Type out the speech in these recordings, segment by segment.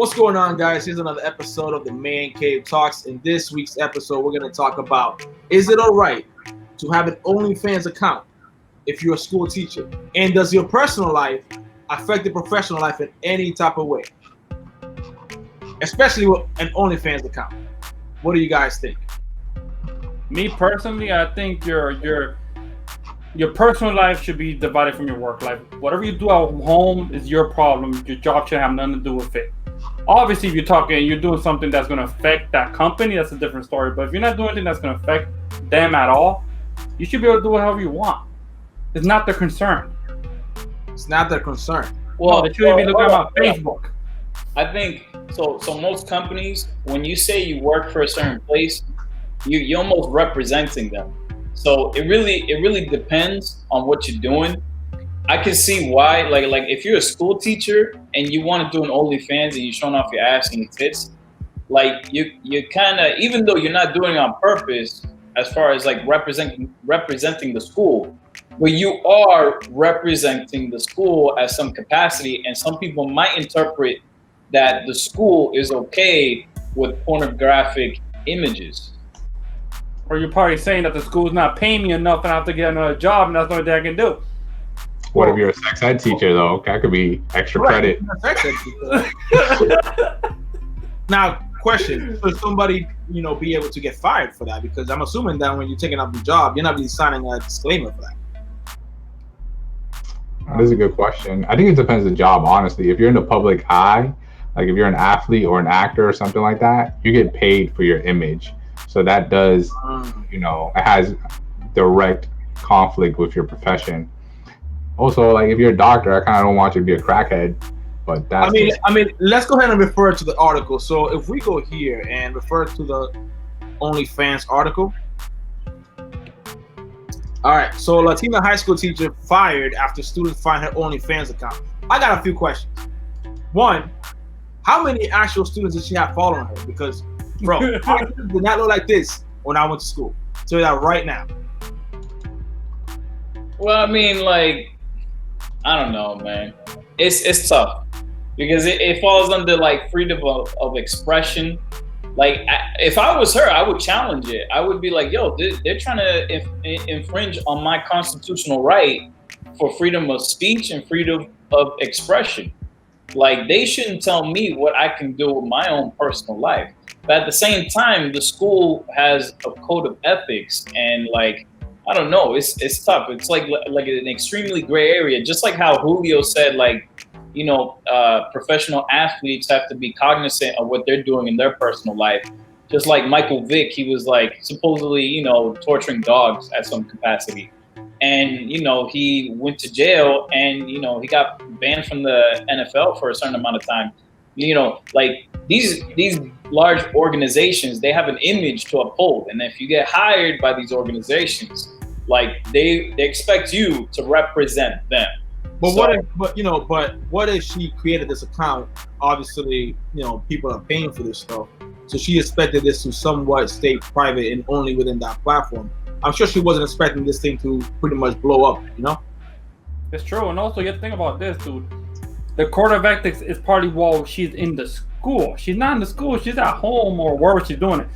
What's going on, guys? Here's another episode of the Man Cave Talks. In this week's episode, we're going to talk about, is it all right to have an OnlyFans account if you're a school teacher? And does your personal life affect your professional life in any type of way? Especially with an OnlyFans account. What do you guys think? Me personally, I think your personal life should be divided from your work life. Whatever you do at home is your problem. Your job should have nothing to do with it. Obviously, if you're doing something that's going to affect that company, that's a different story. But if you're not doing anything that's going to affect them at all, you should be able to do whatever you want. It's not their concern. It's not their concern. Well, they shouldn't be looking at my Facebook. I think so. So most companies, when you say you work for a certain place, you're almost representing them. So it really depends on what you're doing. I can see why, like if you're a school teacher and you want to do an OnlyFans and you're showing off your ass and your tits, like you kind of, even though you're not doing it on purpose, as far as like representing the school, but you are representing the school at some capacity, and some people might interpret that the school is okay with pornographic images. Or you're probably saying that the school's not paying me enough and I have to get another job, and that's the only thing I can do. What if you're a sex ed teacher, though? That could be extra credit. Now, question: should somebody, be able to get fired for that? Because I'm assuming that when you're taking up the job, you're not really signing a disclaimer for that. That is a good question. I think it depends on the job, honestly. If you're in the public eye, like if you're an athlete or an actor or something like that, you get paid for your image. So that does, it has direct conflict with your profession. Also, like if you're a doctor, I kind of don't want you to be a crackhead, but that's. I mean, let's go ahead and refer to the article. So if we go here and refer to the OnlyFans article. All right. So Latina high school teacher fired after students find her OnlyFans account. I got a few questions. One, how many actual students did she have following her? Because, bro, I did not look like this when I went to school. Tell you that right now. Well, I mean, like, I don't know, man. It's tough because it falls under like freedom of expression. Like, if I was her, I would challenge it. I would be like, yo, they're trying to infringe on my constitutional right for freedom of speech and freedom of expression. Like, they shouldn't tell me what I can do with my own personal life. But at the same time, the school has a code of ethics, and like, I don't know, it's tough. It's like an extremely gray area. Just like how Julio said, like, professional athletes have to be cognizant of what they're doing in their personal life. Just like Michael Vick, he was like supposedly, torturing dogs at some capacity. And, he went to jail and, he got banned from the NFL for a certain amount of time. Like these large organizations, they have an image to uphold. And if you get hired by these organizations, like they expect you to represent them. But what if she created this account? Obviously, people are paying for this stuff. So she expected this to somewhat stay private and only within that platform. I'm sure she wasn't expecting this thing to pretty much blow up, It's true. And also you have to think about this, dude. The code of ethics is partly while she's in the school. She's not in the school, she's at home or wherever she's doing it.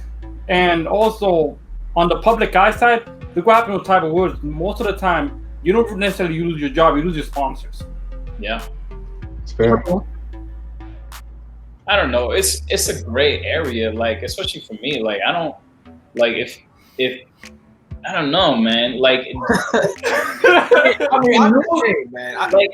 And also on the public eye side, the what happens with type of words, most of the time you don't necessarily lose your job, you lose your sponsors. Yeah. It's fair. I don't know. It's a gray area, like, especially for me. Like, I don't like if I don't know, man. Like, like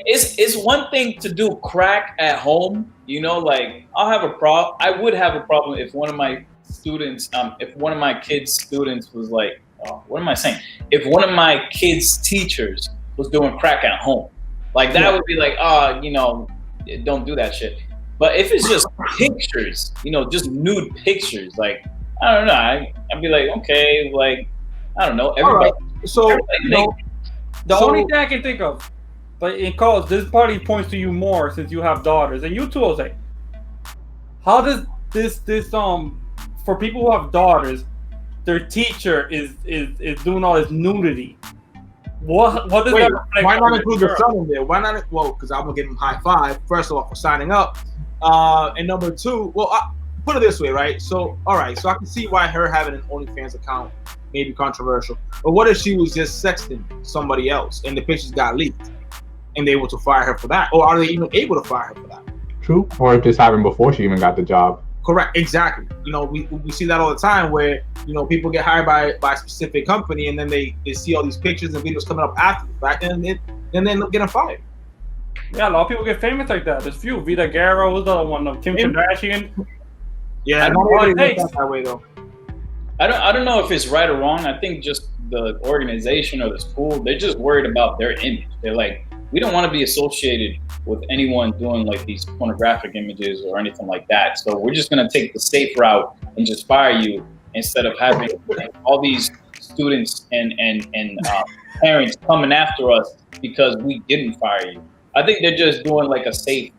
it's one thing to do crack at home, like I would have a problem if one of my students, if one of my kids' students was like, what am I saying? If one of my kids' teachers was doing crack at home, like that would be like, don't do that shit. But if it's just pictures, just nude pictures, like, I don't know, I'd be like, okay, like, I don't know. Everybody. Right. So the only thing I can think of, but in calls, this party points to you more since you have daughters, and you too, Jose. How does this for people who have daughters, their teacher is doing all this nudity? What does that reflect? Why not include the son in there? Why not? Well, because I'm gonna give him high five first of all for signing up. And number two, well, put it this way, right? So, all right, so I can see why her having an OnlyFans account may be controversial. But what if she was just sexting somebody else and the pictures got leaked and they were to fire her for that? Or are they even able to fire her for that? True. Or if this happened before she even got the job. Correct. Exactly. You know, we see that all the time where, you know, people get hired by a specific company and then they see all these pictures and videos coming up after the fact and then they end up getting fired. Yeah, a lot of people get famous like that. There's few. Vita Guerra was the other one. Kim Kardashian. Yeah, not really that way though. I don't know if it's right or wrong. I think just the organization or the school, they're just worried about their image. They're like, we don't want to be associated with anyone doing like these pornographic images or anything like that. So we're just going to take the safe route and just fire you instead of having all these students and parents coming after us because we didn't fire you. I think they're just doing like a safe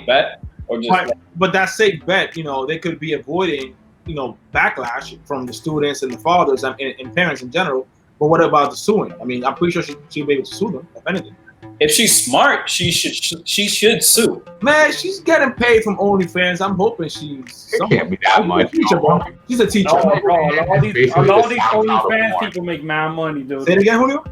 bet or just. But that safe bet, you know, they could be avoiding, you know, backlash from the students and the fathers and parents in general. But what about the suing? I mean, I'm pretty sure she'll be able to sue them, if anything. If she's smart, she should sue. Man, she's getting paid from OnlyFans. I'm hoping she's. It can't be that much. She's a teacher. No, bro, a lot of these OnlyFans people make mad money, dude. Say it again, Julio.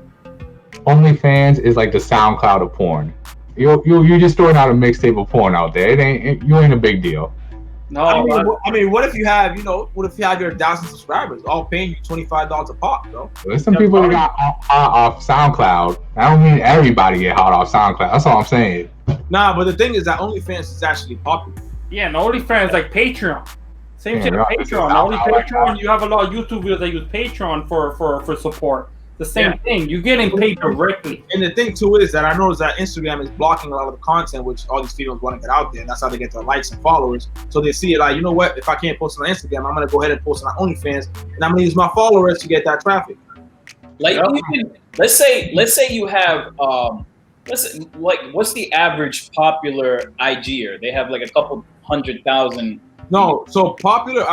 OnlyFans is like the SoundCloud of porn. You're just throwing out a mixtape of porn out there. You ain't a big deal. No, I mean, what if you have, you know, what if you have your 1,000 subscribers all paying you $25 a pop, bro? There's some people that got hot off SoundCloud. I don't mean everybody get hot off SoundCloud. That's all I'm saying. Nah, but the thing is that OnlyFans is actually popular. Yeah, and OnlyFans like Patreon. Same shit. Yeah, Patreon. Only Patreon. You have a lot of YouTube videos that use Patreon for support. The same thing. You're getting paid directly. And the thing too is that I noticed that Instagram is blocking a lot of the content which all these females want to get out there, and that's how they get their likes and followers. So they see it like, you know what? If I can't post on Instagram, I'm gonna go ahead and post on OnlyFans, and I'm gonna use my followers to get that traffic. Like, even, let's say you have what's the average popular IGer? They have like a couple 100,000. No, so popular.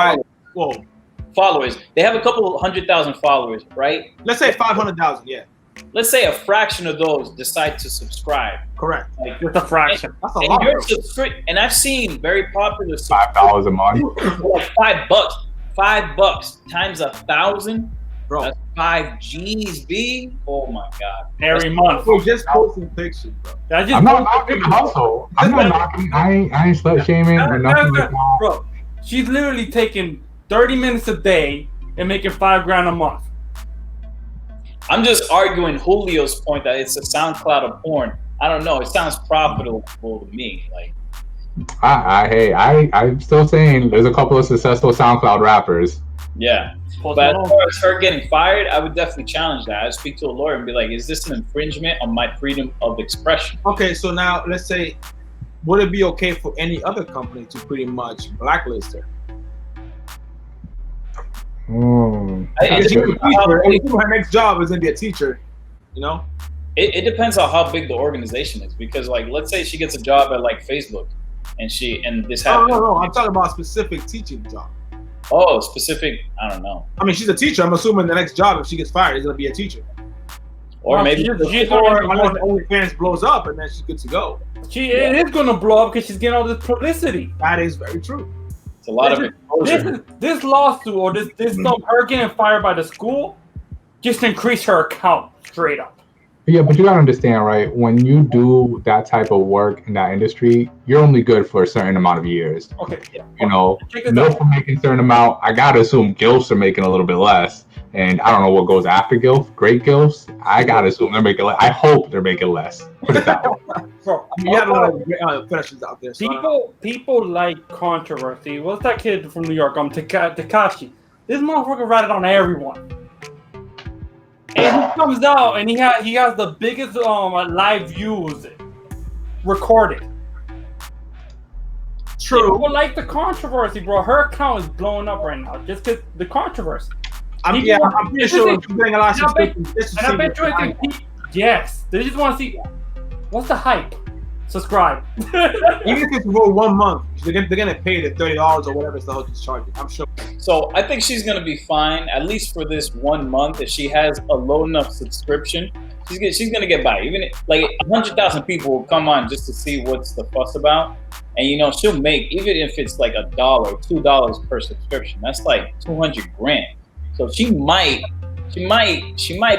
Followers. They have a couple 100,000 followers, right? Let's say 500,000. Yeah. Let's say a fraction of those decide to subscribe. Correct. Like, just a fraction. That's a lot. And I've seen very popular $5 a month. Like $5 times 1,000. Bro, that's 5 G's, B. Oh my God. Every month. We're just posting pictures, bro. I'm not knocking the hustle. I'm not knocking. I ain't slut shaming or nothing like that. Bro, she's literally taking 30 minutes a day and making $5,000 a month. I'm just arguing Julio's point that it's a SoundCloud of porn. I don't know. It sounds profitable to me. Like, I'm still saying there's a couple of successful SoundCloud rappers. Yeah. But as far as her getting fired, I would definitely challenge that. I'd speak to a lawyer and be like, is this an infringement on my freedom of expression? Okay, so now let's say, would it be okay for any other company to pretty much blacklist her? Her next job is gonna be a teacher, you know. It depends on how big the organization is, because like, let's say she gets a job at like Facebook, and this happens. No, I'm talking about a specific teaching job. Oh, specific. I don't know. I mean, she's a teacher. I'm assuming the next job, if she gets fired, is gonna be a teacher. Or maybe OnlyFans blows up and then she's good to go. It is gonna blow up because she's getting all this publicity. That is very true. A lot of exposure. This lawsuit or this stuff, her getting fired by the school, just increase her account straight up. Yeah, but you gotta understand, right? When you do that type of work in that industry, you're only good for a certain amount of years. Okay. Yeah. You know, MILFs are making a certain amount. I gotta assume GILFs are making a little bit less. And I don't know what goes after GILF. Great GILFs, I gotta assume they're making less. I hope they're making less. Put it that way. Bro, you have a lot of fetishes out there. So people like controversy. What's that kid from New York? Tekashi. This motherfucker ratted on everyone. And he comes out and he has the biggest live views recorded. True. People like the controversy, bro. Her account is blowing up right now just because the controversy. I'm pretty sure you're getting a lot of subscriptions. And I bet you yes. They just want to see what's the hype. Subscribe. Even if it's for 1 month, they're gonna pay the $30 or whatever the hell she's charging. I'm sure. So I think she's gonna be fine, at least for this 1 month, if she has a low enough subscription She's gonna get by. Even like 100,000 people will come on just to see what's the fuss about, and she'll make, even if it's like $1, $2 per subscription. That's like 200 grand. So she might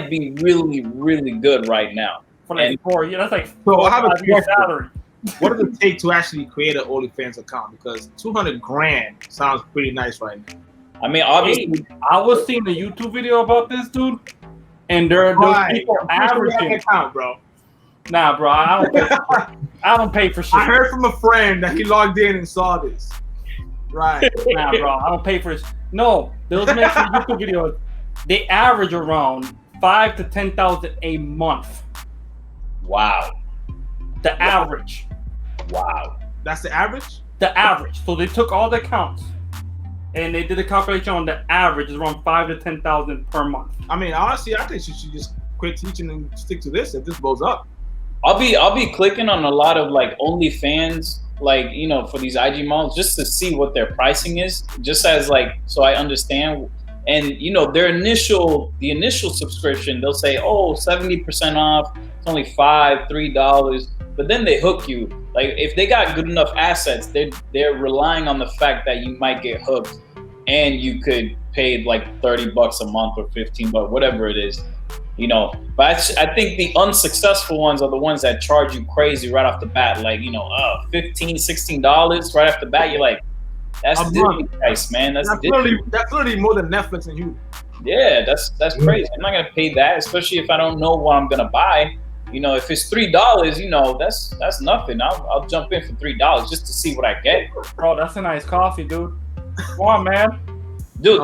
be really, really good right now. For like 4 years, that's like so I have a year salary. What does it take to actually create an OnlyFans account? Because 200 grand sounds pretty nice right now. I mean, obviously, I was seeing a YouTube video about this dude, and there are people averaging account, bro. Nah, bro, I don't pay for shit. I heard from a friend that he logged in and saw this. Right. Nah, bro, I don't pay for this. No, those making YouTube videos, they average around 5,000 to 10,000 a month. Wow. The average. Wow. That's the average? The average. So they took all the accounts and they did a calculation on the average is around 5,000 to 10,000 per month. I mean, honestly, I think she should just quit teaching and stick to this if this blows up. I'll be clicking on a lot of like OnlyFans, like, for these IG models, just to see what their pricing is, just as like, so I understand. And the initial subscription, they'll say, 70% off, it's only $3. But then they hook you. Like, if they got good enough assets, they're relying on the fact that you might get hooked, and you could pay like $30 a month or $15, whatever it is. But I think the unsuccessful ones are the ones that charge you crazy right off the bat, like $15, $16 right off the bat. You're like, that's Disney price, man. That's literally more than Netflix and Hulu. Yeah, that's crazy. I'm not gonna pay that, especially if I don't know what I'm gonna buy. If it's $3, that's nothing. I'll jump in for $3 just to see what I get. Bro, that's a nice coffee, dude. Come on, man. Dude,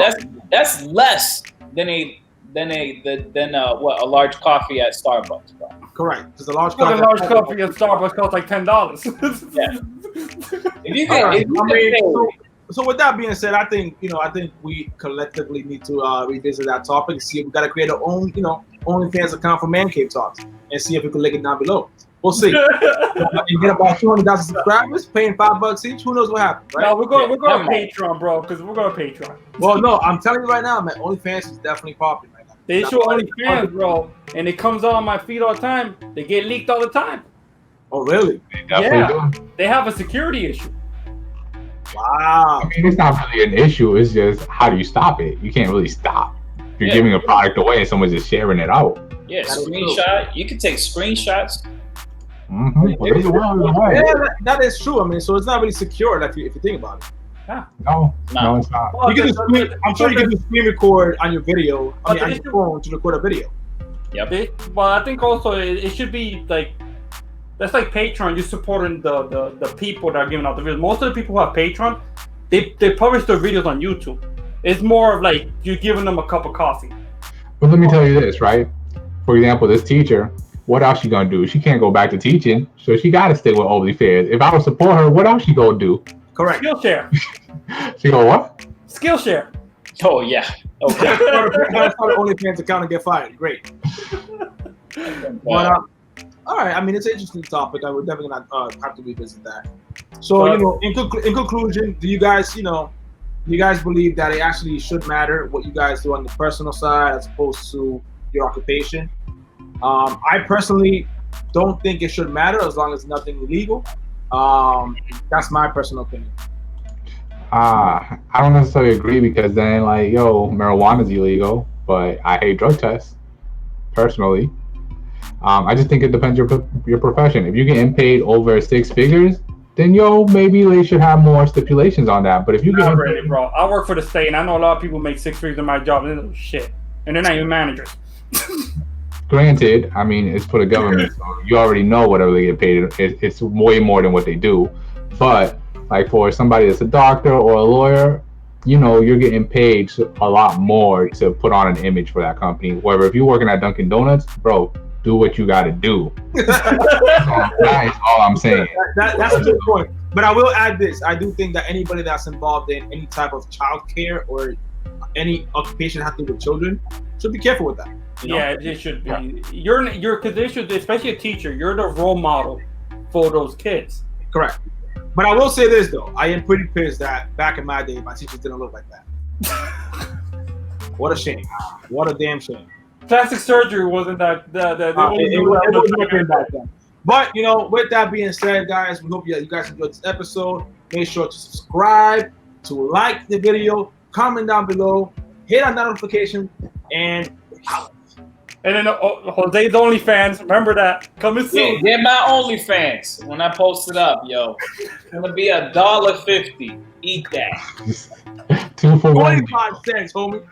that's less than a large coffee at Starbucks, bro. Correct. Because a large coffee at Starbucks costs like $10. Yeah. So with that being said, I think we collectively need to revisit that topic and see if we got to create our own, OnlyFans account for Man Cave Talks and see if we can link it down below. We'll see. You get about 200,000 subscribers, paying $5 each. Who knows what happens, right? No, we're going to Patreon, bro, because we're going to Patreon. Well, no, I'm telling you right now, man. OnlyFans is definitely popular right now. They show OnlyFans, bro, and it comes on my feed all the time. They get leaked all the time. Oh, really? Yeah. They have a security issue. Wow. I mean, it's not really an issue. It's just, how do you stop it? You can't really stop. If you're giving a product away and someone's just sharing it out. Yeah, screenshot. You can take screenshots. Mm-hmm. Yeah, that is true. I mean, so it's not really secure if you think about it. Yeah. No, it's not. Well, I'm sure you can just screen record on your video, on your phone to record a video. Yep. But I think also it should be like, that's like Patreon. You're supporting the people that are giving out the videos. Most of the people who have Patreon, they publish their videos on YouTube. It's more of like you're giving them a cup of coffee. But let me tell you this, right? For example, this teacher, what else she gonna do? She can't go back to teaching, so she gotta stick with OnlyFans. If I would support her, what else she gonna do? Correct. Skillshare. She go what? Skillshare. Oh yeah. Okay. Start an OnlyFans account and get fired. Great. But, all right. I mean, it's an interesting topic. I would definitely not have to revisit that. So, in conclusion, do you guys believe that it actually should matter what you guys do on the personal side as opposed to your occupation? I personally don't think it should matter as long as nothing illegal. That's my personal opinion. I don't necessarily agree because then, like, marijuana is illegal, but I hate drug tests, personally. I just think it depends your profession. If you're getting paid over 6 figures, then maybe they should have more stipulations on that. But if you get really, bro, I work for the state, and I know a lot of people make 6 figures in my job, and they're shit, and they're not even managers. Granted, I mean, it's for the government, so you already know whatever they get paid. It's way more than what they do. But like for somebody that's a doctor or a lawyer, you're getting paid a lot more to put on an image for that company. Wherever if you're working at Dunkin' Donuts, bro, do what you got to do. That is all I'm saying. That's a good point. But I will add this. I do think that anybody that's involved in any type of childcare or any occupation that has to do with children should be careful with that. Yeah, it should be. Yeah. You're because they should, especially a teacher, you're the role model for those kids. Correct. But I will say this though, I am pretty pissed that back in my day, my teachers didn't look like that. What a shame. What a damn shame. Plastic surgery wasn't that. It was nothing back then. But with that being said, guys, we hope you guys enjoyed this episode. Make sure to subscribe, to like the video, comment down below, hit on that notification, and then Jose's OnlyFans. Remember that coming soon. Get my OnlyFans when I post it up, yo. It's gonna be $1.50. Eat that. 2 for 1. 25 cents, homie.